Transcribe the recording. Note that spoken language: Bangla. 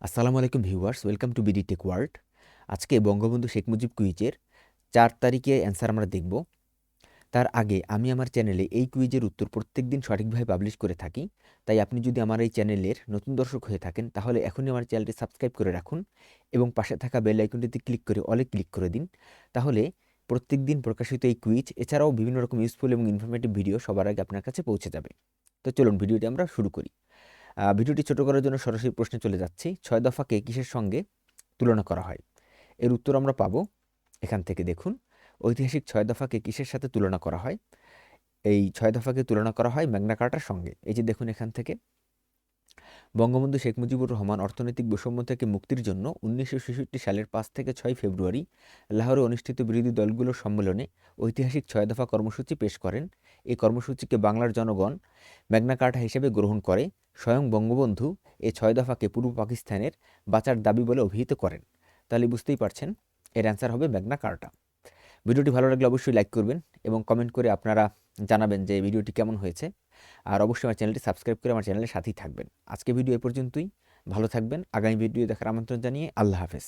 আসসালামু আলাইকুম viewers, welcome to BD tech world. আজকে বঙ্গবন্ধু শেখ মুজিব কুইজের 4 তারিখে অ্যান্সার আমরা দেখব। তার আগে আমি আমার চ্যানেলে এই কুইজের উত্তর প্রত্যেকদিন সঠিকভাবে পাবলিশ করে থাকি। তাই আপনি যদি আমার এই চ্যানেলের নতুন দর্শক হয়ে থাকেন তাহলে এখনই আমার চ্যানেলটি সাবস্ক্রাইব করে রাখুন এবং পাশে থাকা বেল আইকনটিতে ক্লিক করে অলে ক্লিক করে দিন। তাহলে প্রত্যেকদিন প্রকাশিত এই কুইজ এছাড়াও বিভিন্ন রকম ইউজফুল এবং ইনফরমেটিভ ভিডিও সবার আগে আপনার কাছে পৌঁছে যাবে। তো চলুন ভিডিওটি আমরা শুরু করি। ভিডিওটি ছোট করার জন্য সরাসরি প্রশ্নে চলে যাচ্ছি। 6 দফাকে কিসের সঙ্গে তুলনা করা হয়? এর উত্তর আমরা পাবো এখান থেকে। দেখুন, ঐতিহাসিক 6 দফাকে কিসের সাথে তুলনা করা হয়? এই 6 দফাকে তুলনা করা হয় ম্যাগনা কার্টার সঙ্গে। এই যে দেখুন এখান থেকে, বঙ্গবন্ধু শেখ মুজিবুর রহমান অর্থনৈতিক বৈষম্য থেকে মুক্তির জন্য 1966 সালের 5 থেকে 6 ফেব্রুয়ারি লাহোরে অনুষ্ঠিত বিরোধী দলগুলোর সম্মেলনে ঐতিহাসিক 6 দফা কর্মসূচি পেশ করেন। এই কর্মসূচিকে বাংলার জনগণ ম্যাগনা কার্টা হিসেবে গ্রহণ করে। স্বয়ং বঙ্গবন্ধু এই 6 দফাকে পূর্ব পাকিস্তানের বাঁচার দাবি বলে অভিহিত করেন। তাহলে বুঝতেই পারছেন, এর অ্যান্সার হবে ম্যাগনা কার্টা। ভিডিওটি ভালো লাগলে অবশ্যই লাইক করবেন এবং কমেন্ট করে আপনারা জানাবেন যে ভিডিওটি কেমন হয়েছে। আর অবশ্যই আমার চ্যানেলটি সাবস্ক্রাইব করে আমার চ্যানেলের সাথেই থাকবেন। আজকে ভিডিও এ পর্যন্তই। ভালো থাকবেন। আগামী ভিডিও দেখার আমন্ত্রণ জানিয়ে আল্লাহ হাফেজ।